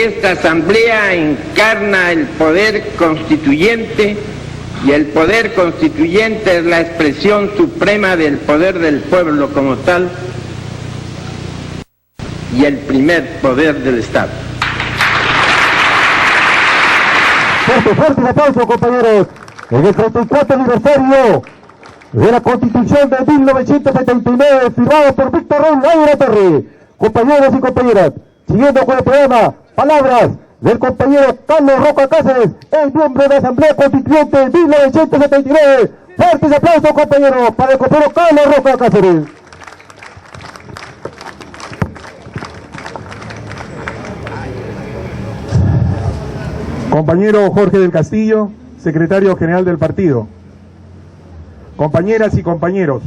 esta asamblea encarna el poder constituyente, y el poder constituyente es la expresión suprema del poder del pueblo como tal y el primer poder del Estado. Fuerte aplauso, compañeros, en el 34 aniversario de la Constitución de 1979, firmado por Víctor Raúl Laya de la Torre. Compañeros y compañeras, siguiendo con el programa, palabras del compañero Carlos Roca Cáceres, el miembro de la Asamblea Constituyente de 1979. Fuertes aplausos, compañeros, para el compañero Carlos Roca Cáceres. Compañero Jorge del Castillo, secretario general del partido. Compañeras y compañeros,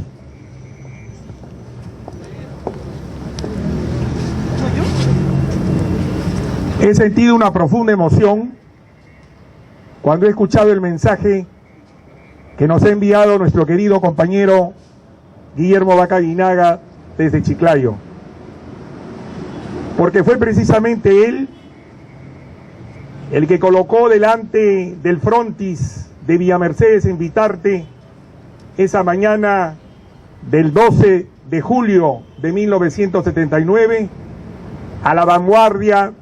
he sentido una profunda emoción cuando he escuchado el mensaje que nos ha enviado nuestro querido compañero Guillermo Vaca Aguinaga desde Chiclayo, porque fue precisamente él el que colocó delante del frontis de Villa Mercedes en Vitarte esa mañana del 12 de julio de 1979 a la vanguardia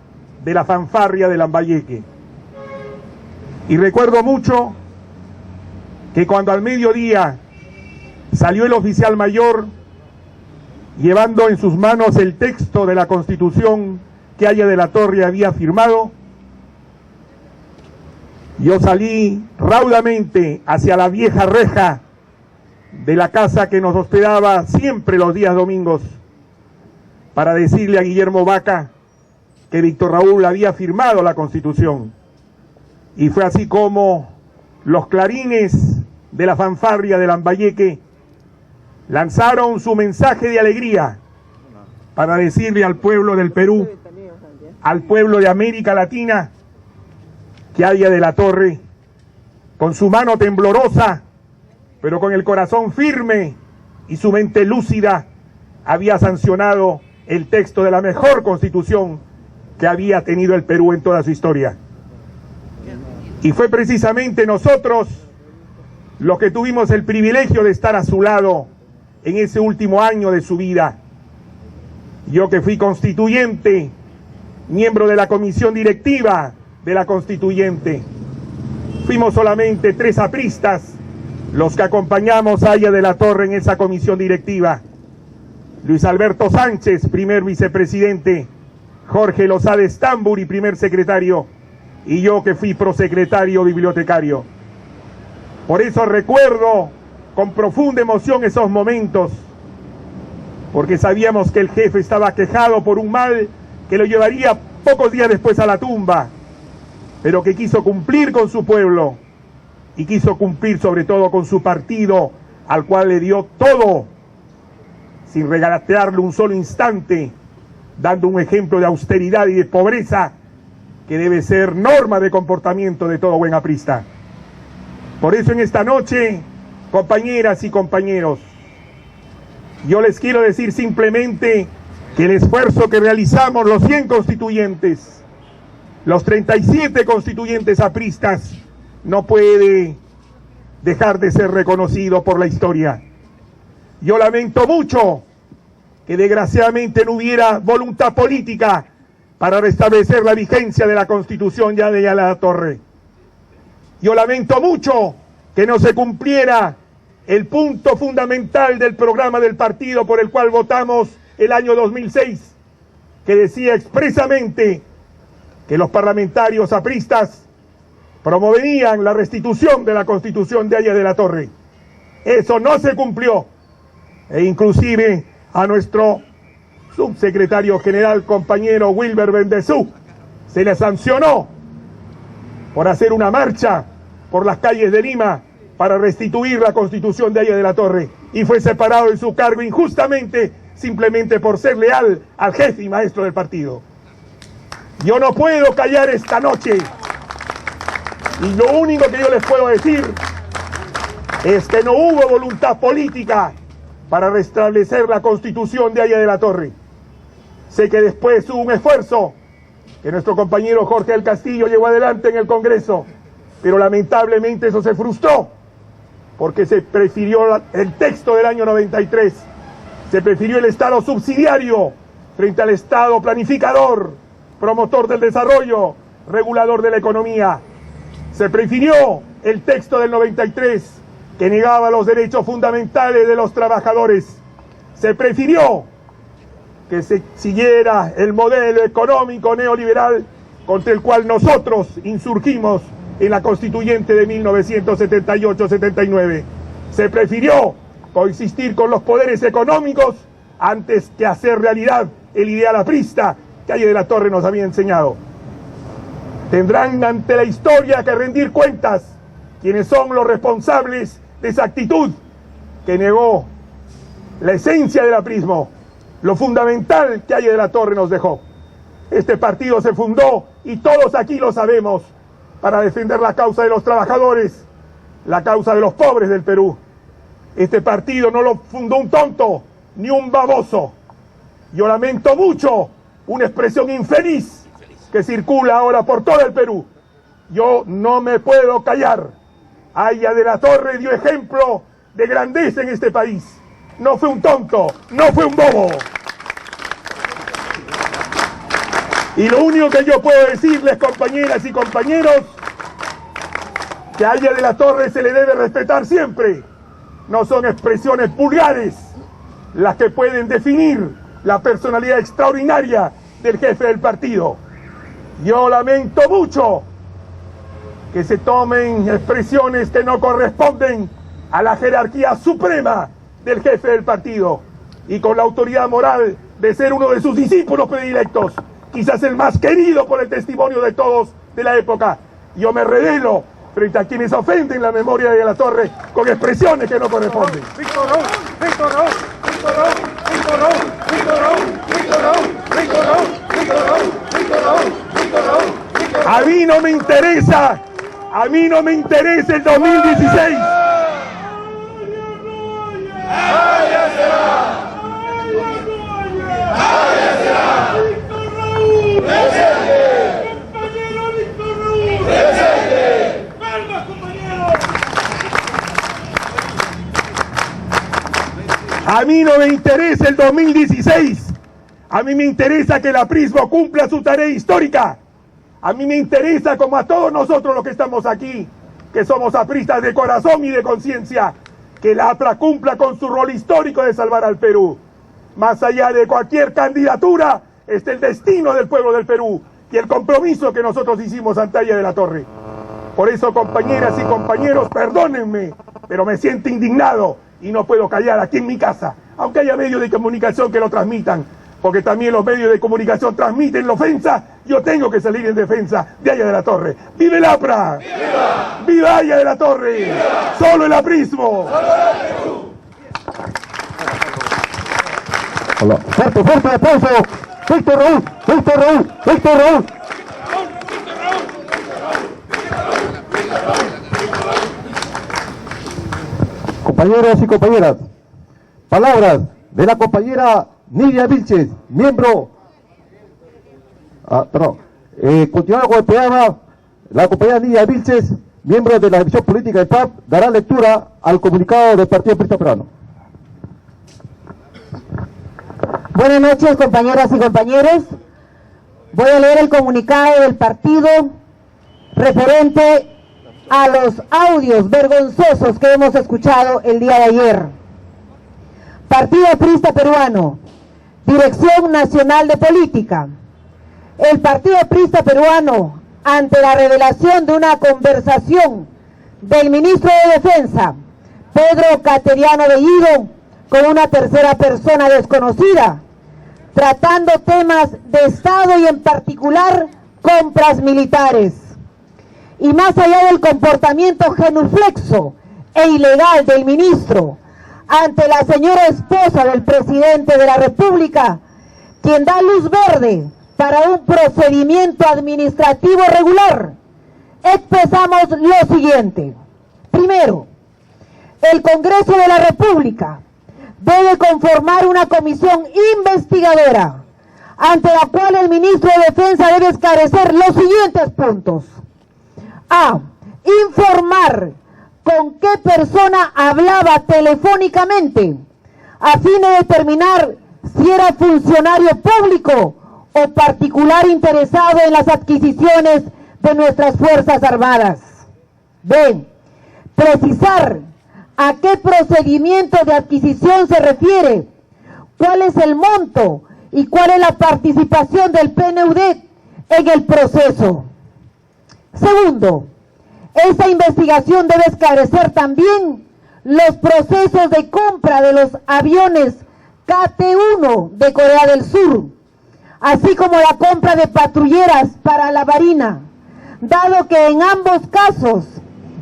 de la fanfarria de Lambayeque. Y recuerdo mucho que cuando al mediodía salió el oficial mayor llevando en sus manos el texto de la Constitución que Haya de la Torre había firmado, yo salí raudamente hacia la vieja reja de la casa que nos hospedaba siempre los días domingos para decirle a Guillermo Vaca que Víctor Raúl había firmado la Constitución. Y fue así como los clarines de la fanfarria de Lambayeque lanzaron su mensaje de alegría para decirle al pueblo del Perú, al pueblo de América Latina, que Haya de la Torre, con su mano temblorosa, pero con el corazón firme y su mente lúcida, había sancionado el texto de la mejor Constitución que había tenido el Perú en toda su historia. Y fue precisamente nosotros los que tuvimos el privilegio de estar a su lado en ese último año de su vida. Yo que fui constituyente, miembro de la comisión directiva de la Constituyente, fuimos solamente 3 apristas los que acompañamos a Haya de la Torre en esa comisión directiva. Luis Alberto Sánchez, primer vicepresidente, Jorge Lozada Estamburi, primer secretario, y yo que fui prosecretario bibliotecario. Por eso recuerdo con profunda emoción esos momentos, porque sabíamos que el jefe estaba aquejado por un mal que lo llevaría pocos días después a la tumba, pero que quiso cumplir con su pueblo y quiso cumplir sobre todo con su partido, al cual le dio todo, sin regatearle un solo instante, dando un ejemplo de austeridad y de pobreza que debe ser norma de comportamiento de todo buen aprista. Por eso en esta noche, compañeras y compañeros, yo les quiero decir simplemente que el esfuerzo que realizamos los 100 constituyentes, los 37 constituyentes apristas, no puede dejar de ser reconocido por la historia. Yo lamento mucho que desgraciadamente no hubiera voluntad política para restablecer la vigencia de la Constitución ya de la Torre. Yo lamento mucho que no se cumpliera el punto fundamental del programa del partido por el cual votamos el año 2006, que decía expresamente que los parlamentarios apristas promoverían la restitución de la Constitución de Haya de la Torre. Eso no se cumplió, e inclusive a nuestro subsecretario general, compañero Wilber Bendezú, se le sancionó por hacer una marcha por las calles de Lima para restituir la Constitución de Haya de la Torre, y fue separado de su cargo injustamente, simplemente por ser leal al jefe y maestro del partido. Yo no puedo callar esta noche, y lo único que yo les puedo decir es que no hubo voluntad política para restablecer la Constitución de Haya de la Torre. Sé que después hubo un esfuerzo que nuestro compañero Jorge del Castillo llevó adelante en el Congreso, pero lamentablemente eso se frustró, porque se prefirió el texto del año 93, se prefirió el Estado subsidiario frente al Estado planificador, promotor del desarrollo, regulador de la economía. Se prefirió el texto del 93, que negaba los derechos fundamentales de los trabajadores. Se prefirió que se siguiera el modelo económico neoliberal contra el cual nosotros insurgimos en la Constituyente de 1978-79. Se prefirió coexistir con los poderes económicos antes que hacer realidad el ideal aprista que Calle de la Torre nos había enseñado. Tendrán ante la historia que rendir cuentas quienes son los responsables de esa actitud que negó la esencia del aprismo, lo fundamental que Calle de la Torre nos dejó. Este partido se fundó, y todos aquí lo sabemos, para defender la causa de los trabajadores, la causa de los pobres del Perú. Este partido no lo fundó un tonto, ni un baboso. Yo lamento mucho una expresión infeliz que circula ahora por todo el Perú. Yo no me puedo callar. Calle de la Torre dio ejemplo de grandeza en este país. No fue un tonto, no fue un bobo. Y lo único que yo puedo decirles, compañeras y compañeros, que a Calle de la Torre se le debe respetar siempre. No son expresiones vulgares las que pueden definir la personalidad extraordinaria del jefe del partido. Yo lamento mucho que se tomen expresiones que no corresponden a la jerarquía suprema del jefe del partido, y con la autoridad moral de ser uno de sus discípulos predilectos, quizás el más querido por el testimonio de todos de la época. Yo me revelo frente a quienes ofenden la memoria de la Torre con expresiones que no corresponden. A mí no me interesa el 2016. A mí no me interesa el 2016. A mí me interesa que el aprismo cumpla su tarea histórica. A mí me interesa, como a todos nosotros los que estamos aquí, que somos apristas de corazón y de conciencia, que la APRA cumpla con su rol histórico de salvar al Perú. Más allá de cualquier candidatura, está el destino del pueblo del Perú y el compromiso que nosotros hicimos ante Calle de la Torre. Por eso, compañeras y compañeros, perdónenme, pero me siento indignado y no puedo callar aquí en mi casa, aunque haya medios de comunicación que lo transmitan, porque también los medios de comunicación transmiten la ofensa. Yo tengo que salir en defensa de Calle de la Torre. ¡Vive el APRA! ¡Viva! ¡Viva Calle de la Torre! ¡Viva! ¡Solo el aprismo! ¡Solo el Perú! Hola. Fuerte, fuerte aplauso. Víctor Raúl, Víctor Raúl, Víctor Raúl. Compañeros y compañeras, palabras de la compañera Nidia Vilches, miembro. Continuando con el programa, la compañera Nidia Vilches, miembro de la División Política del PAP, dará lectura al comunicado del Partido Aprista Peruano. Buenas noches, compañeras y compañeros. Voy a leer el comunicado del partido referente a los audios vergonzosos que hemos escuchado el día de ayer. Partido Aprista Peruano, Dirección Nacional de Política. El Partido Aprista Peruano, ante la revelación de una conversación del ministro de Defensa, Pedro Cateriano Bellido, con una tercera persona desconocida, tratando temas de Estado y en particular compras militares. Y más allá del comportamiento genuflexo e ilegal del ministro ante la señora esposa del presidente de la República, quien da luz verde para un procedimiento administrativo regular, expresamos lo siguiente. Primero, el Congreso de la República debe conformar una comisión investigadora ante la cual el ministro de Defensa debe esclarecer los siguientes puntos. A. Informar con qué persona hablaba telefónicamente, a fin de determinar si era funcionario público o particular interesado en las adquisiciones de nuestras Fuerzas Armadas. B. Precisar a qué procedimiento de adquisición se refiere, cuál es el monto y cuál es la participación del PNUD en el proceso. Segundo, esta investigación debe esclarecer también los procesos de compra de los aviones KT-1 de Corea del Sur, así como la compra de patrulleras para la Marina, dado que en ambos casos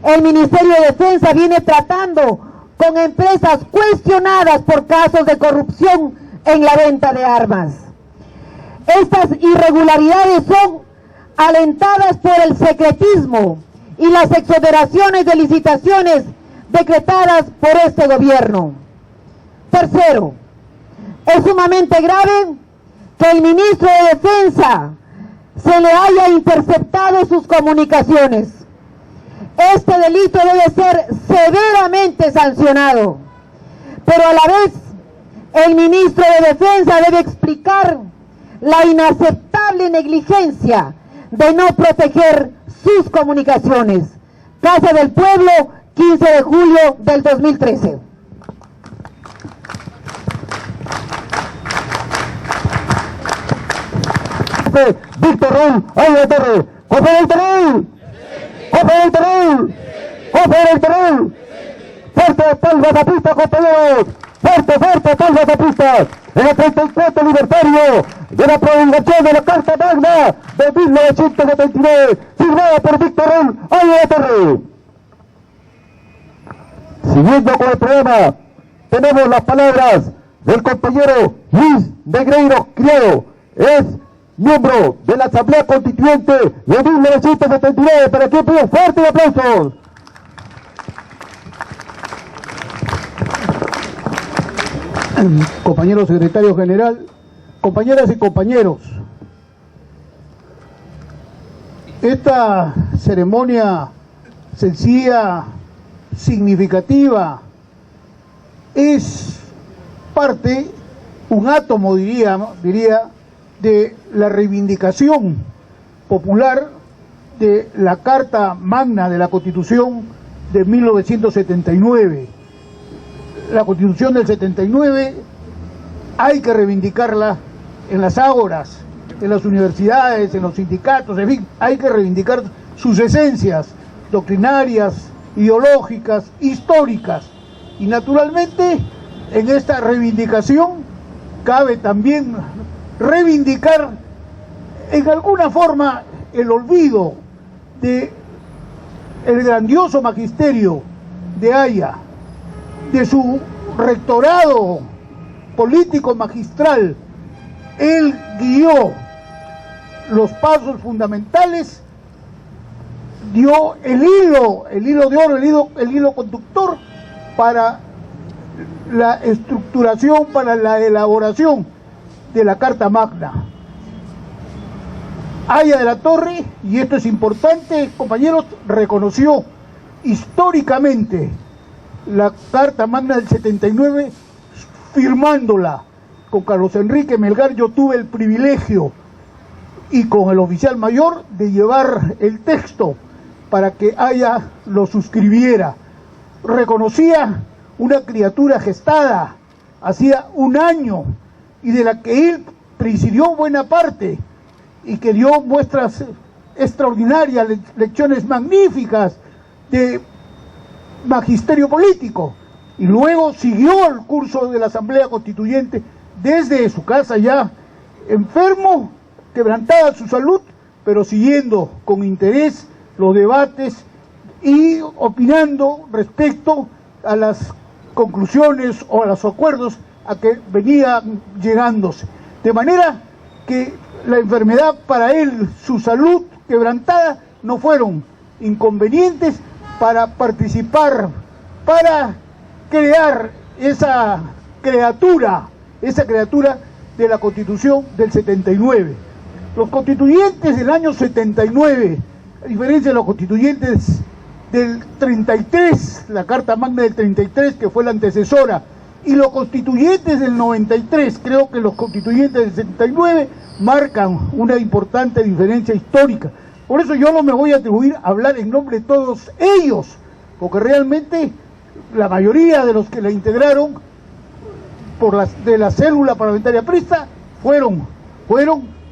el Ministerio de Defensa viene tratando con empresas cuestionadas por casos de corrupción en la venta de armas. Estas irregularidades son alentadas por el secretismo y las exoneraciones de licitaciones decretadas por este gobierno. Tercero, es sumamente grave que el ministro de Defensa se le haya interceptado sus comunicaciones. Este delito debe ser severamente sancionado, pero a la vez el ministro de Defensa debe explicar la inaceptable negligencia de no proteger sus comunicaciones. Casa del Pueblo, 15 de julio del 2013. Víctor Raúl Águila Torre. ¡Compañero Raúl! ¡Compañero Raúl! ¡Compañero Raúl! ¡Fuerte palmas a pista, compañeros! ¡Fuerte palmas a pista! En el 34 aniversario de la promulgación de la Carta Magna de 1979, firmada por Víctor Raúl Águila Torre. Siguiendo con el programa, tenemos las palabras del compañero Luis Negreiro Criado. Es miembro de la Asamblea Constituyente de 1979, para que pido fuertes aplausos. Compañero secretario general, compañeras y compañeros, esta ceremonia sencilla, significativa, es parte, un átomo diría, de la reivindicación popular de la Carta Magna de la Constitución de 1979. La Constitución del 79 hay que reivindicarla en las ágoras, en las universidades, en los sindicatos, en fin, hay que reivindicar sus esencias doctrinarias, ideológicas, históricas. Y naturalmente en esta reivindicación cabe también reivindicar en alguna forma el olvido de el grandioso magisterio de Haya, de su rectorado político magistral. Él guió los pasos fundamentales, dio el hilo de oro, el hilo conductor para la estructuración, para la elaboración de la Carta Magna. Haya de la Torre, y esto es importante, compañeros, reconoció históricamente la Carta Magna del 79, firmándola con Carlos Enrique Melgar. Yo tuve el privilegio, y con el oficial mayor, de llevar el texto para que Haya lo suscribiera. Reconocía una criatura gestada hacía un año y de la que él presidió buena parte y que dio muestras extraordinarias, lecciones magníficas de magisterio político, y luego siguió el curso de la Asamblea Constituyente desde su casa, ya enfermo, quebrantada su salud, pero siguiendo con interés los debates y opinando respecto a las conclusiones o a los acuerdos a que venía llegándose. De manera que la enfermedad para él, su salud quebrantada, no fueron inconvenientes para participar, para crear esa criatura de la Constitución del 79. Los constituyentes del año 79, a diferencia de los constituyentes del 33, la Carta Magna del 33, que fue la antecesora, y los constituyentes del 93, creo que los constituyentes del 79 marcan una importante diferencia histórica. Por eso yo no me voy a atribuir a hablar en nombre de todos ellos, porque realmente la mayoría de los que la integraron de la célula parlamentaria aprista fueron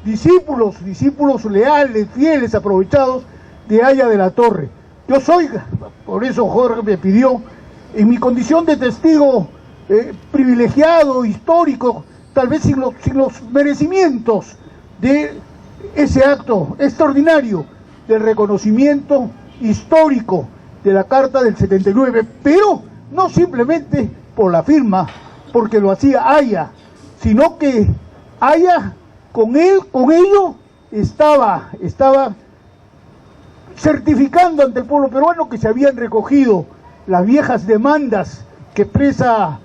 discípulos leales, fieles, aprovechados de Haya de la Torre. Yo soy, por eso Jorge me pidió, en mi condición de testigo privilegiado, histórico, tal vez sin los merecimientos de ese acto extraordinario del reconocimiento histórico de la Carta del 79, pero no simplemente por la firma, porque lo hacía Haya, sino que Haya con ello estaba certificando ante el pueblo peruano que se habían recogido las viejas demandas que expresa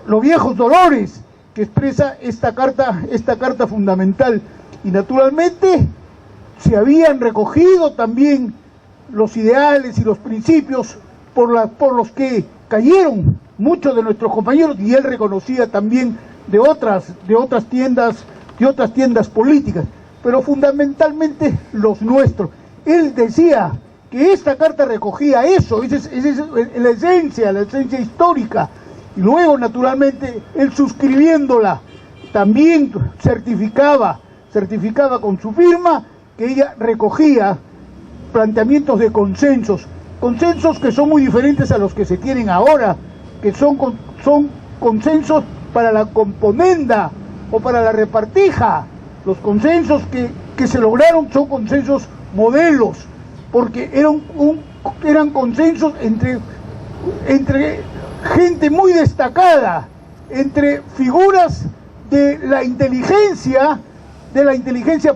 los viejos dolores que expresa esta carta fundamental, y naturalmente se habían recogido también los ideales y los principios por los que cayeron muchos de nuestros compañeros, y él reconocía también de otras tiendas políticas, pero fundamentalmente los nuestros. Él decía que esta carta recogía eso, esa es la esencia histórica, y luego naturalmente él suscribiéndola también certificaba con su firma que ella recogía planteamientos de consensos que son muy diferentes a los que se tienen ahora, que son consensos para la componenda o para la repartija. Los consensos que se lograron son consensos modelos, porque eran consensos entre gente muy destacada, entre figuras de la inteligencia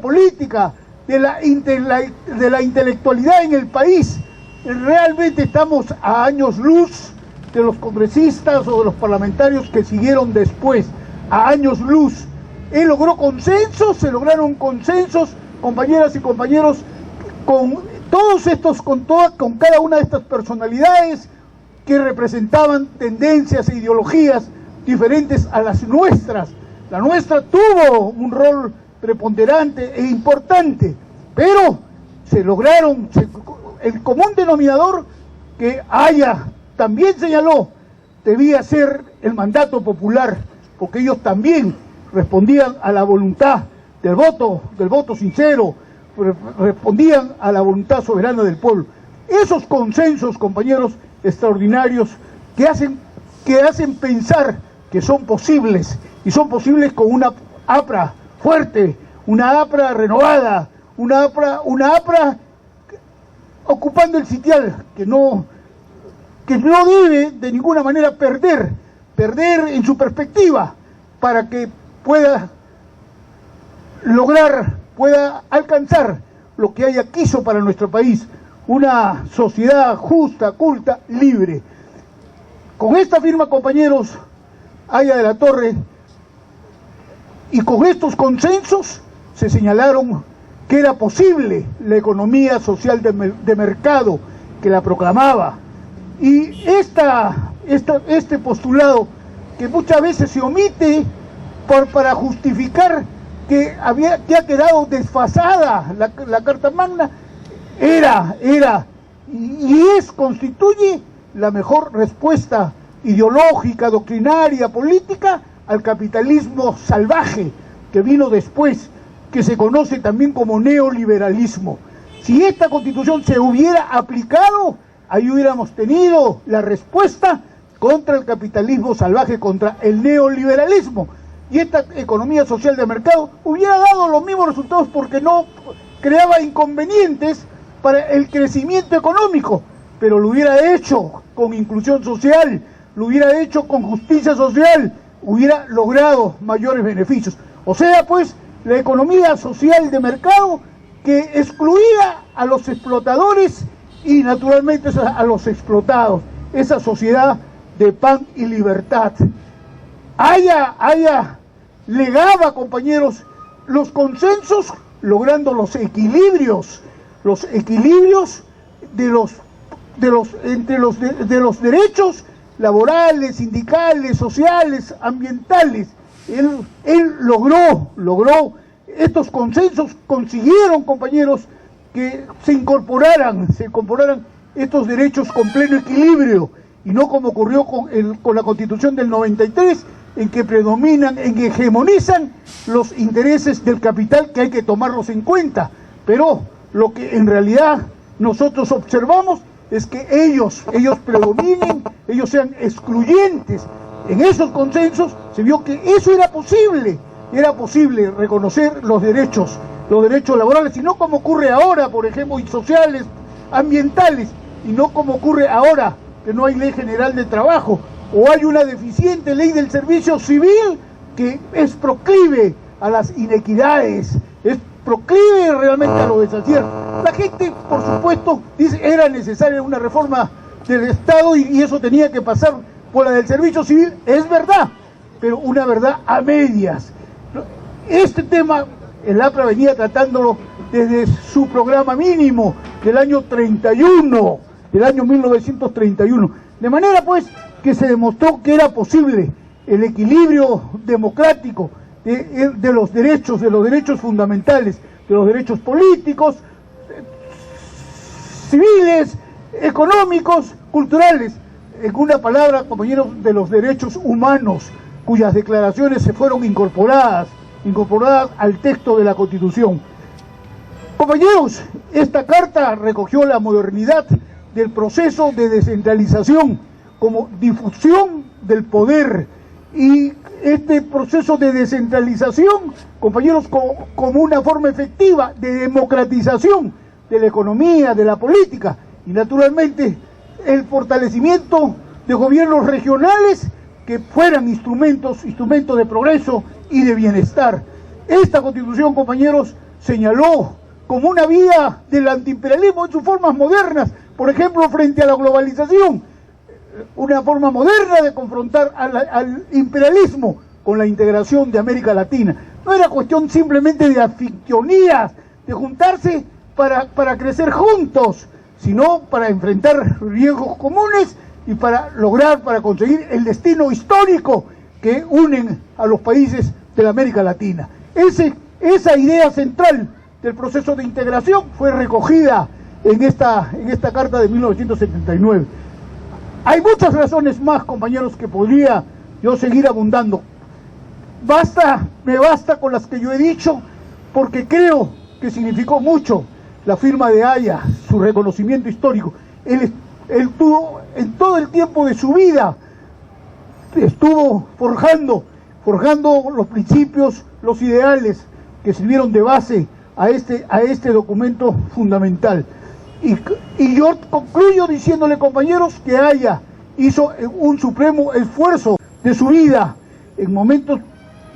política, de la intelectualidad en el país. Realmente estamos a años luz de los congresistas o de los parlamentarios que siguieron después, a años luz. Él logró consensos, se lograron consensos, compañeras y compañeros, con cada una de estas personalidades que representaban tendencias e ideologías diferentes a las nuestras. La nuestra tuvo un rol preponderante e importante, pero se lograron el común denominador que Haya también señaló debía ser el mandato popular, porque ellos también respondían a la voluntad del voto sincero, respondían a la voluntad soberana del pueblo. Esos consensos, compañeros, extraordinarios, que hacen pensar que son posibles, y son posibles con una APRA fuerte, una APRA renovada, una APRA ocupando el sitial, que no debe de ninguna manera perder en su perspectiva, para que pueda alcanzar lo que Haya quiso para nuestro país, una sociedad justa, culta, libre. Con esta firma, compañeros, Haya de la Torre, y con estos consensos se señalaron que era posible la economía social de mercado que la proclamaba. Y este postulado, que muchas veces se omite para justificar que ha quedado desfasada la Carta Magna, constituye la mejor respuesta ideológica, doctrinaria, política al capitalismo salvaje que vino después, que se conoce también como neoliberalismo. Si esta Constitución se hubiera aplicado, ahí hubiéramos tenido la respuesta contra el capitalismo salvaje, contra el neoliberalismo, y esta economía social de mercado hubiera dado los mismos resultados, porque no creaba inconvenientes para el crecimiento económico, pero lo hubiera hecho con inclusión social, lo hubiera hecho con justicia social, hubiera logrado mayores beneficios. O sea, pues, la economía social de mercado que excluía a los explotadores y naturalmente a los explotados, esa sociedad de pan y libertad. Haya legaba, compañeros, los consensos, logrando los equilibrios entre los derechos laborales, sindicales, sociales, ambientales. Él logró estos consensos, consiguieron, compañeros, que se incorporaran estos derechos con pleno equilibrio, y no como ocurrió con la Constitución del 93, en que predominan, en que hegemonizan los intereses del capital, que hay que tomarlos en cuenta. Pero lo que en realidad nosotros observamos es que ellos predominen, ellos sean excluyentes. En esos consensos se vio que eso era posible reconocer los derechos laborales, y no como ocurre ahora, por ejemplo, y sociales, ambientales, y no como ocurre ahora, que no hay ley general de trabajo, o hay una deficiente ley del servicio civil que es proclive a las inequidades, es proclive realmente a los desaciertos. La gente, por supuesto, dice era necesaria una reforma del Estado y eso tenía que pasar por la del servicio civil. Es verdad, pero una verdad a medias. Este tema el APRA venía tratándolo desde su programa mínimo del año 31, del año 1931. De manera pues que se demostró que era posible el equilibrio democrático de los derechos fundamentales, de los derechos políticos, civiles, económicos, culturales, en una palabra, compañeros, de los derechos humanos, cuyas declaraciones se fueron incorporadas al texto de la Constitución. Compañeros, esta carta recogió la modernidad del proceso de descentralización como difusión del poder, y este proceso de descentralización, compañeros, como una forma efectiva de democratización de la economía, de la política, y naturalmente el fortalecimiento de gobiernos regionales que fueran instrumentos de progreso y de bienestar. Esta Constitución, compañeros, señaló como una vía del antiimperialismo en sus formas modernas, por ejemplo, frente a la globalización, una forma moderna de confrontar al imperialismo con la integración de América Latina. No era cuestión simplemente de aficionías, de juntarse para crecer juntos, sino para enfrentar riesgos comunes y para conseguir el destino histórico que unen a los países de la América Latina. Esa idea central del proceso de integración fue recogida en esta carta de 1979. Hay muchas razones más, compañeros, que podría yo seguir abundando. Me basta con las que yo he dicho, porque creo que significó mucho la firma de Haya, su reconocimiento histórico. Él tuvo, en todo el tiempo de su vida, estuvo forjando los principios, los ideales que sirvieron de base a este documento fundamental. Y yo concluyo diciéndole, compañeros, que Haya hizo un supremo esfuerzo de su vida en momentos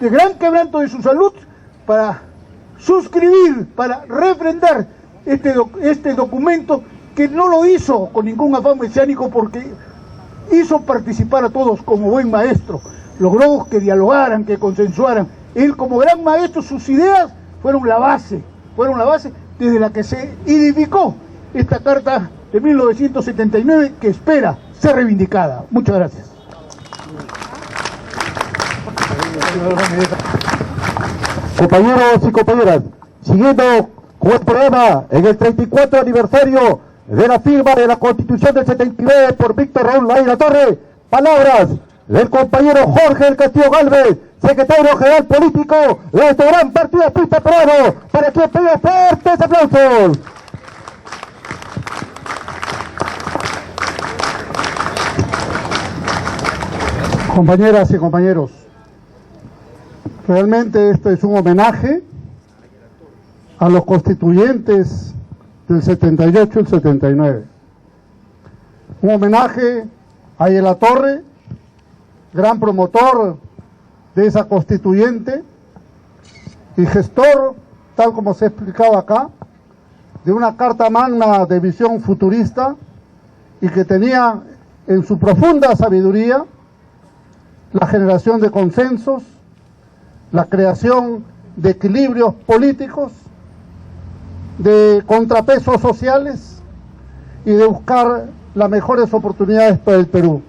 de gran quebranto de su salud para suscribir, para refrendar este documento, que no lo hizo con ningún afán mesiánico, porque hizo participar a todos como buen maestro, logró que dialogaran, que consensuaran. Él, como gran maestro, sus ideas fueron la base desde la que se edificó esta carta de 1979, que espera ser reivindicada. Muchas gracias. Compañeros y compañeras, siguiendo con el programa en el 34 aniversario de la firma de la Constitución del 79 por Víctor Raúl Laira Torre, palabras del compañero Jorge del Castillo Galvez, secretario general político de este gran partido aprista peruano, para que pida fuertes aplausos. Compañeras y compañeros, realmente este es un homenaje a los constituyentes del 78 y el 79. Un homenaje a Ayala Torre, gran promotor de esa constituyente y gestor, tal como se ha explicado acá, de una carta magna de visión futurista, y que tenía en su profunda sabiduría la generación de consensos, la creación de equilibrios políticos, de contrapesos sociales y de buscar las mejores oportunidades para el Perú.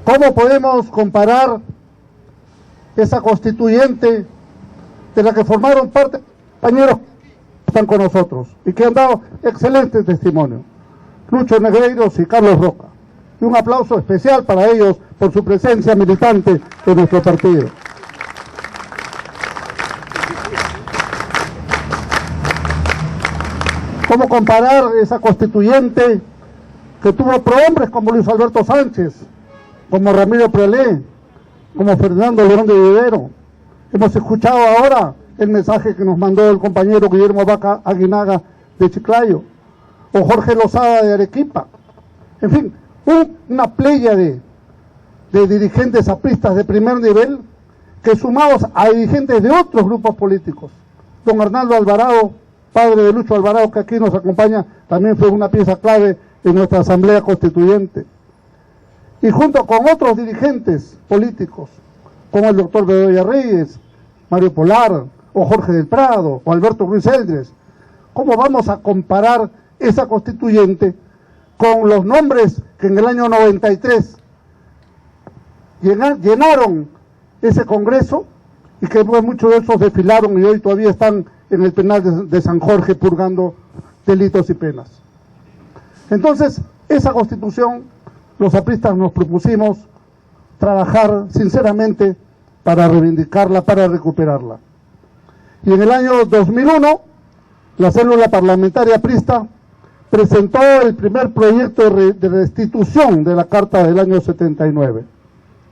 ¿Cómo podemos comparar esa constituyente de la que formaron parte compañeros que están con nosotros y que han dado excelente testimonio? Lucho Negreiros y Carlos Roca. Y un aplauso especial para ellos por su presencia militante en nuestro partido. ¿Cómo comparar esa constituyente que tuvo prohombres como Luis Alberto Sánchez, como Ramiro Prelé, como Fernando León de Vivero? Hemos escuchado ahora el mensaje que nos mandó el compañero Guillermo Vaca Aguinaga de Chiclayo, o Jorge Lozada de Arequipa. En fin, una playa de dirigentes apristas de primer nivel que, sumados a dirigentes de otros grupos políticos, don Arnaldo Alvarado, padre de Lucho Alvarado, que aquí nos acompaña, también fue una pieza clave en nuestra Asamblea Constituyente, y junto con otros dirigentes políticos, como el doctor Bedoya Reyes, Mario Polar, o Jorge del Prado, o Alberto Ruiz Eldres. ¿Cómo vamos a comparar esa constituyente con los nombres que en el año 93 llenaron ese Congreso y que pues, muchos de esos desfilaron y hoy todavía están en el penal de San Jorge purgando delitos y penas? Entonces, esa constitución, los apristas nos propusimos trabajar sinceramente para reivindicarla, para recuperarla. Y en el año 2001, la célula parlamentaria aprista presentó el primer proyecto de restitución de la Carta del año 79.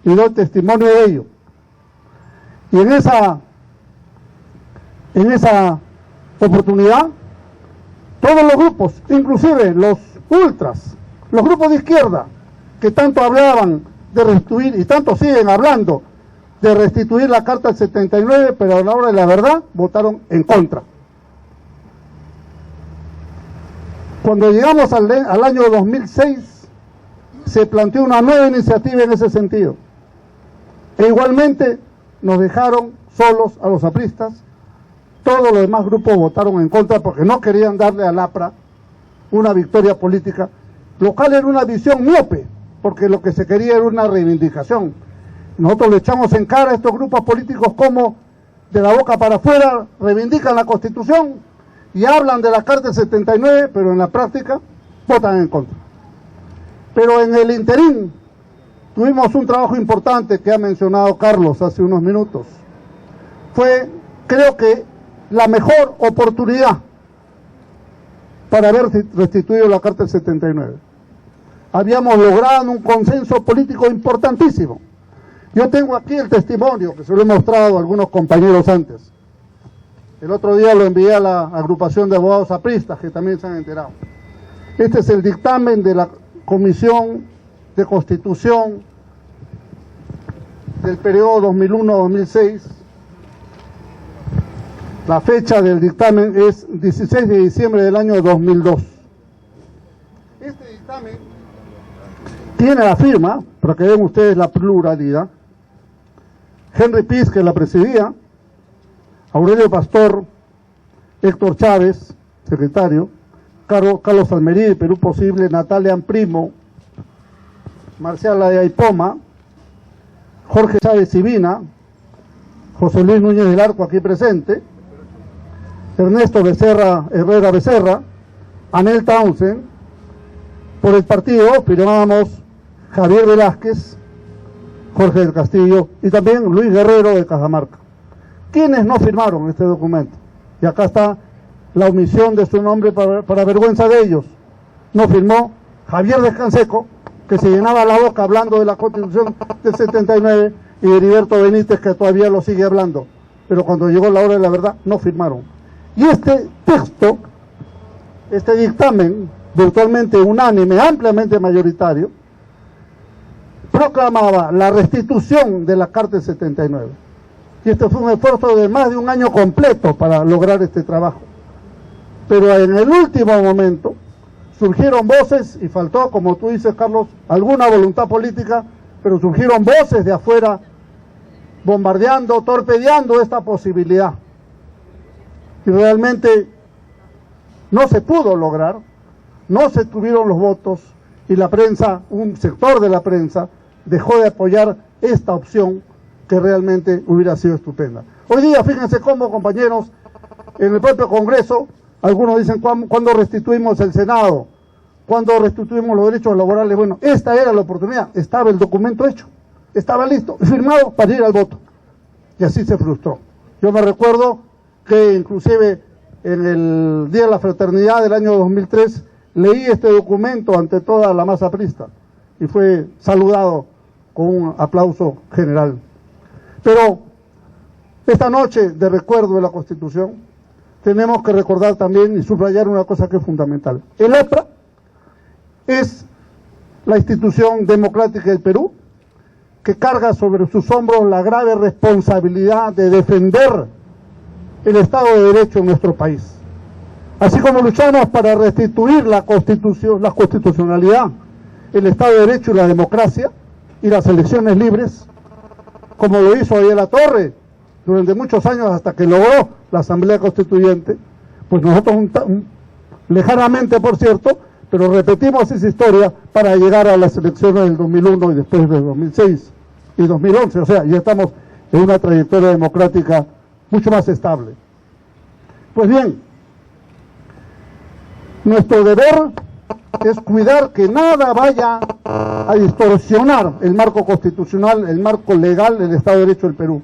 Y doy testimonio de ello. Y en esa oportunidad, todos los grupos, inclusive los ultras, los grupos de izquierda, que tanto hablaban de restituir, y tanto siguen hablando, de restituir la Carta del 79, pero a la hora de la verdad, votaron en contra. Cuando llegamos al año 2006, se planteó una nueva iniciativa en ese sentido. E igualmente nos dejaron solos a los apristas. Todos los demás grupos votaron en contra porque no querían darle al APRA una victoria política, lo cual era una visión miope, porque lo que se quería era una reivindicación. Nosotros le echamos en cara a estos grupos políticos como de la boca para afuera reivindican la Constitución y hablan de la Carta del 79, pero en la práctica votan en contra. Pero en el interín tuvimos un trabajo importante que ha mencionado Carlos hace unos minutos. Fue, creo que, la mejor oportunidad para haber restituido la Carta del 79. Habíamos logrado un consenso político importantísimo. Yo tengo aquí el testimonio, que se lo he mostrado a algunos compañeros antes. El otro día lo envié a la agrupación de abogados apristas, que también se han enterado. Este es el dictamen de la Comisión de Constitución del periodo 2001-2006. La fecha del dictamen es 16 de diciembre del año 2002. Este dictamen tiene la firma, para que vean ustedes la pluralidad, Henry Piz, que la presidía, Aurelio Pastor, Héctor Chávez, secretario, Carlos Almerí, de Perú Posible, Natalia Primo, Marcial Ayaipoma, Jorge Chávez Sibina, José Luis Núñez del Arco, aquí presente, Ernesto Becerra, Herrera Becerra, Anel Townsend. Por el partido firmábamos Javier Velázquez, Jorge del Castillo y también Luis Guerrero de Cajamarca. ¿Quiénes no firmaron este documento? Y acá está la omisión de su nombre para vergüenza de ellos. No firmó Javier Descanseco, que se llenaba la boca hablando de la Constitución del 79, y Heriberto Benítez, que todavía lo sigue hablando. Pero cuando llegó la hora de la verdad, no firmaron. Y este texto, este dictamen, virtualmente unánime, ampliamente mayoritario, proclamaba la restitución de la Carta del 79. Y este fue un esfuerzo de más de un año completo para lograr este trabajo. Pero en el último momento surgieron voces, y faltó, como tú dices, Carlos, alguna voluntad política, pero surgieron voces de afuera bombardeando, torpedeando esta posibilidad. Y realmente no se pudo lograr, no se tuvieron los votos y la prensa, un sector de la prensa, dejó de apoyar esta opción que realmente hubiera sido estupenda. Hoy día, fíjense cómo, compañeros, en el propio Congreso, algunos dicen, ¿cuándo restituimos el Senado? ¿Cuándo restituimos los derechos laborales? Bueno, esta era la oportunidad, estaba el documento hecho, estaba listo, firmado para ir al voto. Y así se frustró. Yo me recuerdo que inclusive en el Día de la Fraternidad del año 2003, leí este documento ante toda la masa aprista y fue saludado con un aplauso general. Pero esta noche de recuerdo de la Constitución, tenemos que recordar también y subrayar una cosa que es fundamental. El APRA es la institución democrática del Perú que carga sobre sus hombros la grave responsabilidad de defender el Estado de Derecho en nuestro país. Así como luchamos para restituir la Constitución, la constitucionalidad, el Estado de Derecho y la democracia y las elecciones libres, como lo hizo Ariel Latorre durante muchos años hasta que logró la Asamblea Constituyente, pues nosotros lejanamente, por cierto, pero repetimos esa historia para llegar a las elecciones del 2001 y después del 2006 y 2011, o sea, ya estamos en una trayectoria democrática mucho más estable. Pues bien, nuestro deber es cuidar que nada vaya a distorsionar el marco constitucional, el marco legal del Estado de Derecho del Perú.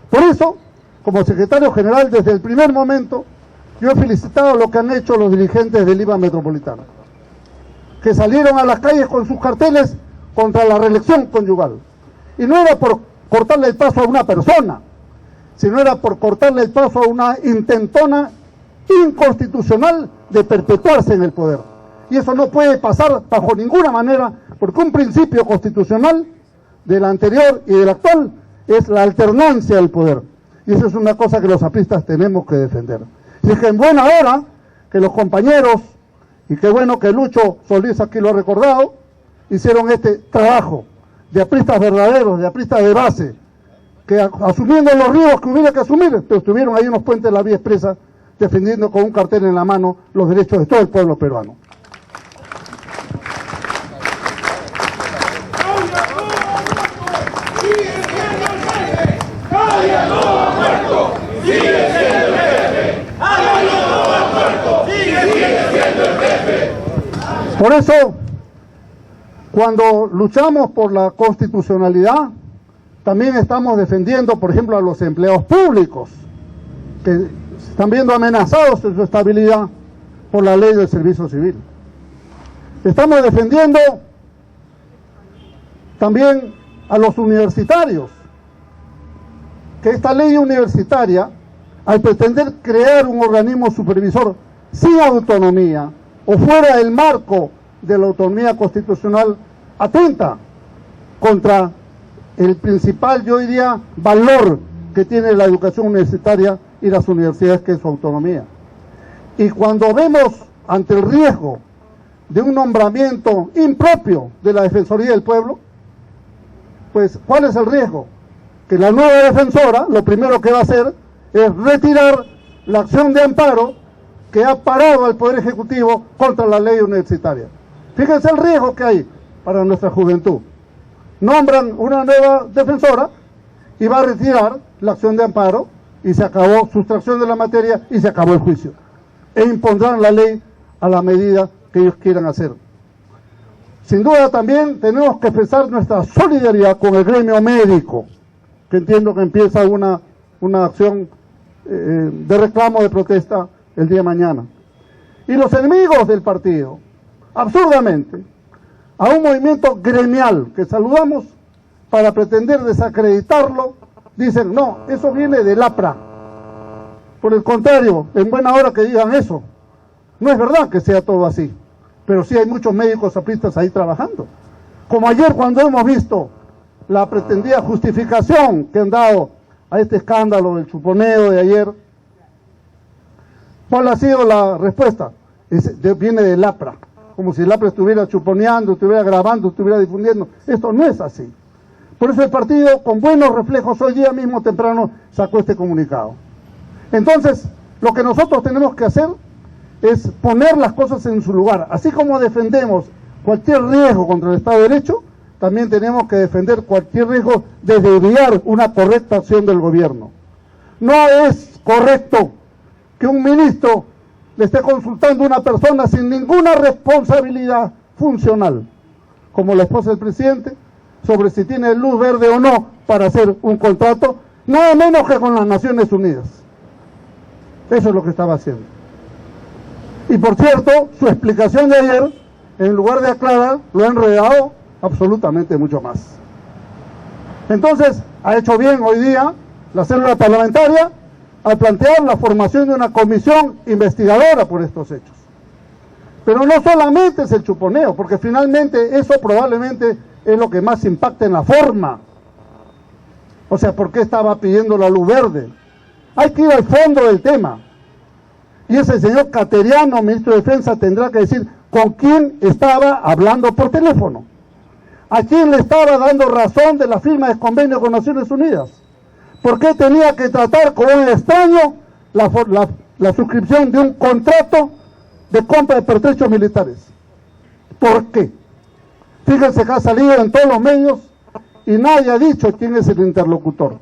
Por eso, como secretario general, desde el primer momento, yo he felicitado lo que han hecho los dirigentes del IVA Metropolitano, que salieron a las calles con sus carteles contra la reelección conyugal. Y no era por cortarle el paso a una persona, sino era por cortarle el paso a una intentona inconstitucional de perpetuarse en el poder. Y eso no puede pasar bajo ninguna manera, porque un principio constitucional del anterior y del actual es la alternancia del poder. Y eso es una cosa que los apristas tenemos que defender. Así que en buena hora que los compañeros, y qué bueno que Lucho Solís aquí lo ha recordado, hicieron este trabajo de apristas verdaderos, de apristas de base, que asumiendo los riesgos que hubiera que asumir, pero estuvieron ahí en los puentes de la vía expresa, defendiendo con un cartel en la mano los derechos de todo el pueblo peruano. Por eso, cuando luchamos por la constitucionalidad, también estamos defendiendo, por ejemplo, a los empleados públicos, que se están viendo amenazados en su estabilidad por la ley del servicio civil. Estamos defendiendo también a los universitarios, que esta ley universitaria, al pretender crear un organismo supervisor sin autonomía o fuera del marco de la autonomía constitucional, atenta contra el principal, yo diría, valor que tiene la educación universitaria y las universidades, que es su autonomía. Y cuando vemos ante el riesgo de un nombramiento impropio de la Defensoría del Pueblo, pues ¿cuál es el riesgo? Que la nueva defensora lo primero que va a hacer es retirar la acción de amparo que ha parado al Poder Ejecutivo contra la ley universitaria. Fíjense el riesgo que hay para nuestra juventud. Nombran una nueva defensora y va a retirar la acción de amparo y se acabó sustracción de la materia y se acabó el juicio. E impondrán la ley a la medida que ellos quieran hacer. Sin duda también tenemos que expresar nuestra solidaridad con el gremio médico, que entiendo que empieza una acción de reclamo, de protesta el día de mañana. Y los enemigos del partido, absurdamente, a un movimiento gremial que saludamos para pretender desacreditarlo, dicen, no, eso viene del APRA. Por el contrario, en buena hora que digan eso. No es verdad que sea todo así, pero sí hay muchos médicos apristas ahí trabajando. Como ayer cuando hemos visto la pretendida justificación que han dado a este escándalo del chuponeo de ayer, ¿cuál ha sido la respuesta? Viene del APRA, como si el APRA estuviera chuponeando, estuviera grabando, estuviera difundiendo. Esto no es así. Por eso el partido, con buenos reflejos, hoy día mismo temprano sacó este comunicado. Entonces, lo que nosotros tenemos que hacer es poner las cosas en su lugar. Así como defendemos cualquier riesgo contra el Estado de Derecho, también tenemos que defender cualquier riesgo de desviar una correcta acción del gobierno. No es correcto que un ministro le esté consultando a una persona sin ninguna responsabilidad funcional, como la esposa del presidente, sobre si tiene luz verde o no para hacer un contrato, nada menos que con las Naciones Unidas. Eso es lo que estaba haciendo. Y por cierto, su explicación de ayer, en lugar de aclarar, lo ha enredado absolutamente mucho más. Entonces, ha hecho bien hoy día la célula parlamentaria al plantear la formación de una comisión investigadora por estos hechos. Pero no solamente es el chuponeo, porque finalmente eso probablemente es lo que más impacta en la forma. O sea, ¿por qué estaba pidiendo la luz verde? Hay que ir al fondo del tema. Y ese señor Cateriano, ministro de Defensa, tendrá que decir con quién estaba hablando por teléfono. ¿A quién le estaba dando razón de la firma de convenio con Naciones Unidas? ¿Por qué tenía que tratar con un extraño la suscripción de un contrato de compra de pertrechos militares? ¿Por qué? Fíjense que ha salido en todos los medios y nadie ha dicho quién es el interlocutor.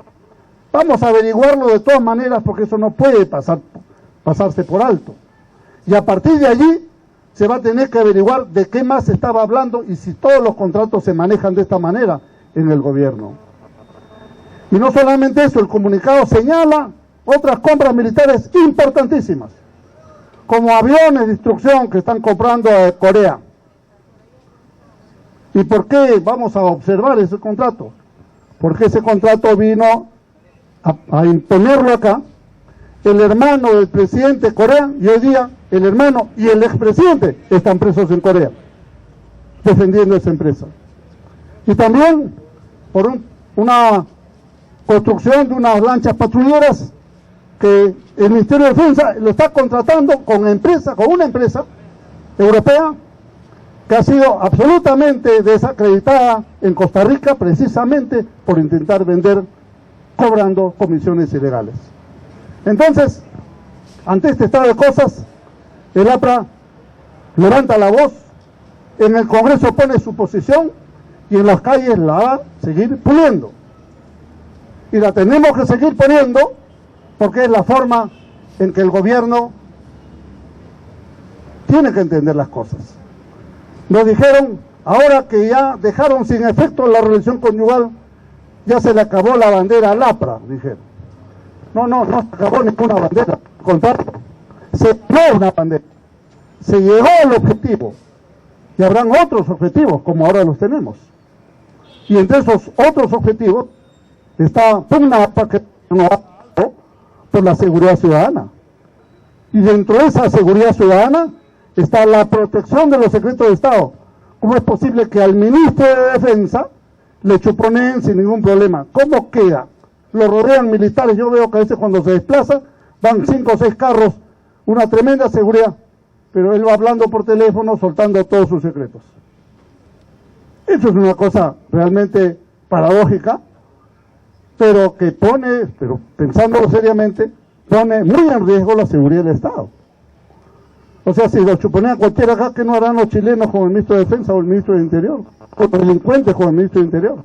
Vamos a averiguarlo de todas maneras porque eso no puede pasarse por alto. Y a partir de allí se va a tener que averiguar de qué más se estaba hablando y si todos los contratos se manejan de esta manera en el gobierno. Y no solamente eso, el comunicado señala otras compras militares importantísimas, como aviones de instrucción que están comprando a Corea. ¿Y por qué vamos a observar ese contrato? Porque ese contrato vino a imponerlo acá el hermano del presidente de Corea, y hoy día el hermano y el expresidente están presos en Corea, defendiendo esa empresa. Y también por una construcción de unas lanchas patrulleras que el Ministerio de Defensa lo está contratando con una empresa europea que ha sido absolutamente desacreditada en Costa Rica precisamente por intentar vender cobrando comisiones ilegales. Entonces, ante este estado de cosas, el APRA levanta la voz, en el Congreso pone su posición y en las calles la va a seguir puliendo. Y la tenemos que seguir poniendo porque es la forma en que el gobierno tiene que entender las cosas. Nos dijeron, ahora que ya dejaron sin efecto la relación conyugal, ya se le acabó la bandera al APRA, dijeron. No se acabó ninguna bandera, al contrario, se llegó una bandera, se llegó al objetivo, y habrán otros objetivos, como ahora los tenemos. Y entre esos otros objetivos está una APRA que no por la seguridad ciudadana. Y dentro de esa seguridad ciudadana está la protección de los secretos de Estado. ¿Cómo es posible que al ministro de Defensa le chuponeen sin ningún problema? ¿Cómo queda? Lo rodean militares, yo veo que a veces cuando se desplaza van 5 o 6 carros, una tremenda seguridad, pero él va hablando por teléfono, soltando todos sus secretos. Eso es una cosa realmente paradójica, pero que pensándolo seriamente, pone muy en riesgo la seguridad del Estado. O sea, si lo chuponean cualquiera acá, ¿qué no harán los chilenos con el ministro de Defensa o el ministro de Interior? O los delincuentes con el ministro de Interior.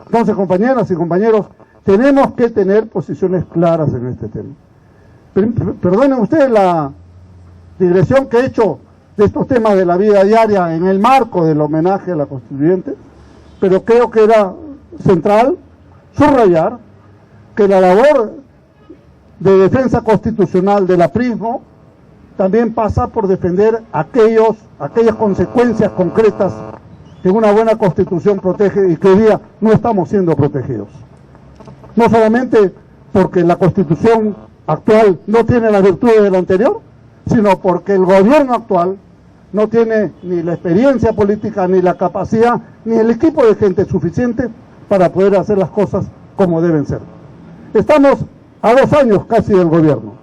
Entonces, compañeras y compañeros, tenemos que tener posiciones claras en este tema. Perdonen ustedes la digresión que he hecho de estos temas de la vida diaria en el marco del homenaje a la Constituyente, pero creo que era central subrayar que la labor de defensa constitucional del aprismo también pasa por defender aquellas consecuencias concretas que una buena Constitución protege y que hoy día no estamos siendo protegidos. No solamente porque la Constitución actual no tiene las virtudes de la anterior, sino porque el gobierno actual no tiene ni la experiencia política, ni la capacidad, ni el equipo de gente suficiente para poder hacer las cosas como deben ser. Estamos a 2 años casi del gobierno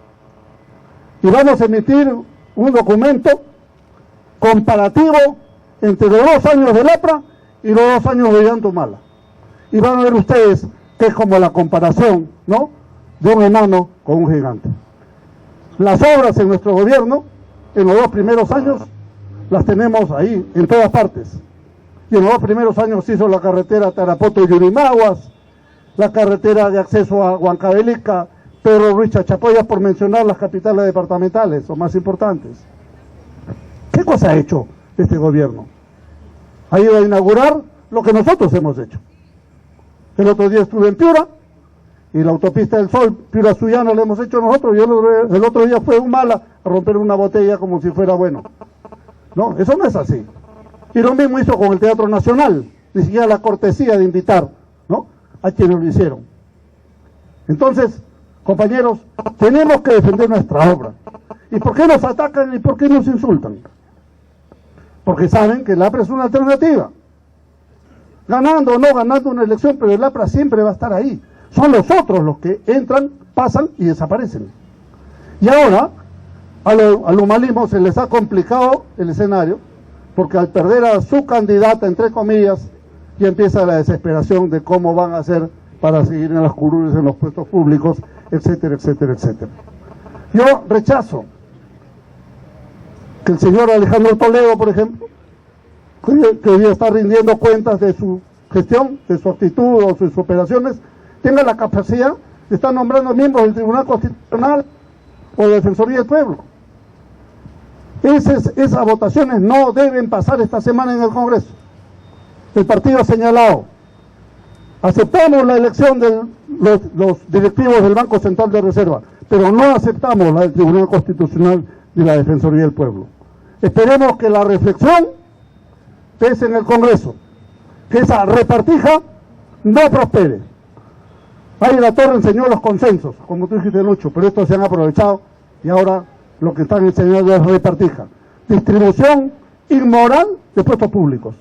y vamos a emitir un documento comparativo entre los 2 años del APRA y los 2 años de Ollantumala. y van a ver ustedes que es como la comparación, ¿no?, de un enano con un gigante. Las obras en nuestro gobierno, en los 2 primeros años, las tenemos ahí, en todas partes. Y en los 2 primeros años se hizo la carretera Tarapoto-Yurimaguas, la carretera de acceso a Huancavelica, Pedro Ruiz Chachapoyas, por mencionar las capitales departamentales o más importantes. ¿Qué cosa ha hecho este gobierno? Ha ido a inaugurar lo que nosotros hemos hecho. El otro día estuve en Piura, y la autopista del Sol, Piura-Suyana, la hemos hecho nosotros, y el otro día fue un Humala a romper una botella como si fuera bueno. No, eso no es así. Y lo mismo hizo con el Teatro Nacional, ni siquiera la cortesía de invitar, ¿no?, a quienes lo hicieron. Entonces, compañeros, tenemos que defender nuestra obra. ¿Y por qué nos atacan y por qué nos insultan? Porque saben que el APRA es una alternativa. Ganando o no ganando una elección, pero el APRA siempre va a estar ahí. Son los otros los que entran, pasan y desaparecen. Y ahora, al humanismo se les ha complicado el escenario, porque al perder a su candidata, entre comillas, ya empieza la desesperación de cómo van a hacer para seguir en las curules, en los puestos públicos, etcétera, etcétera, etcétera. Yo rechazo que el señor Alejandro Toledo, por ejemplo, que hoy día está rindiendo cuentas de su gestión, de su actitud o sus operaciones, tenga la capacidad de estar nombrando miembros del Tribunal Constitucional o de Defensoría del Pueblo. Esas votaciones no deben pasar esta semana en el Congreso. El partido ha señalado: aceptamos la elección de los directivos del Banco Central de Reserva, pero no aceptamos la del Tribunal Constitucional y la Defensoría del Pueblo. Esperemos que la reflexión pese en el Congreso, que esa repartija no prospere. Ahí la Torre enseñó los consensos, como tú dijiste, Lucho, pero estos se han aprovechado y ahora lo que están enseñando es repartija. Distribución inmoral de puestos públicos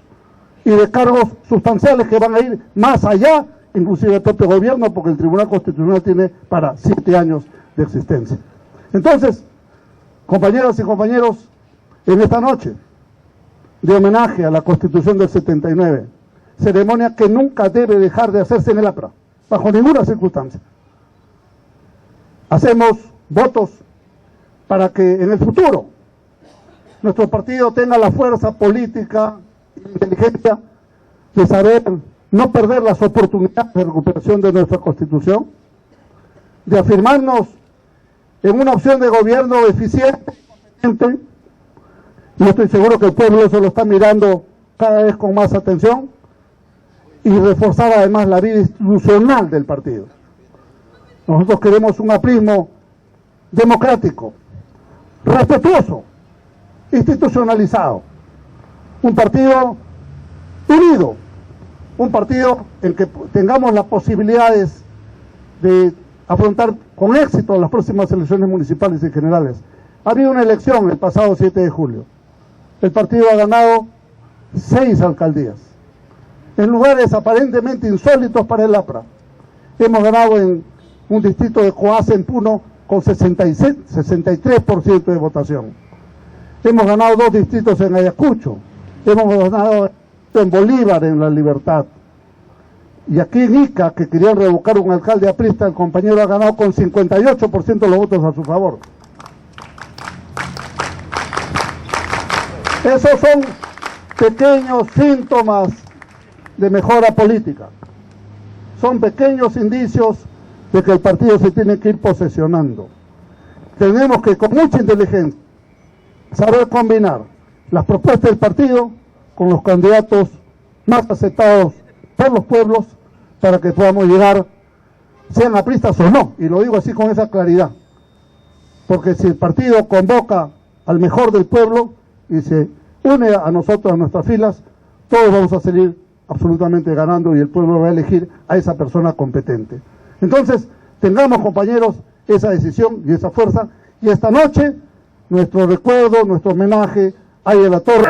y de cargos sustanciales que van a ir más allá, inclusive del propio gobierno, porque el Tribunal Constitucional tiene para 7 años de existencia. Entonces, compañeras y compañeros, en esta noche de homenaje a la Constitución del 79, ceremonia que nunca debe dejar de hacerse en el APRA, bajo ninguna circunstancia. Hacemos votos para que en el futuro nuestro partido tenga la fuerza política y la inteligencia de saber no perder las oportunidades de recuperación de nuestra Constitución, de afirmarnos en una opción de gobierno eficiente, competente, y estoy seguro que el pueblo eso lo está mirando cada vez con más atención, y reforzar además la vida institucional del partido. Nosotros queremos un aprismo democrático, respetuoso, institucionalizado, un partido unido, un partido en que tengamos las posibilidades de afrontar con éxito las próximas elecciones municipales y generales. Ha habido una elección el pasado 7 de julio. El partido ha ganado 6 alcaldías, en lugares aparentemente insólitos para el APRA. Hemos ganado en un distrito de Coase, en Puno, con 63% de votación. Hemos ganado 2 distritos en Ayacucho. Hemos ganado en Bolívar, en La Libertad. Y aquí en Ica, que querían revocar un alcalde aprista, el compañero ha ganado con 58% de los votos a su favor. Esos son pequeños síntomas de mejora política. Son pequeños indicios de que el partido se tiene que ir posesionando. Tenemos que, con mucha inteligencia, saber combinar las propuestas del partido con los candidatos más aceptados por los pueblos para que podamos llegar, sean apristas o no, y lo digo así con esa claridad, porque si el partido convoca al mejor del pueblo y se une a nosotros, a nuestras filas, todos vamos a salir absolutamente ganando y el pueblo va a elegir a esa persona competente. Entonces, tengamos, compañeros, esa decisión y esa fuerza, y esta noche nuestro recuerdo, nuestro homenaje a la Torre.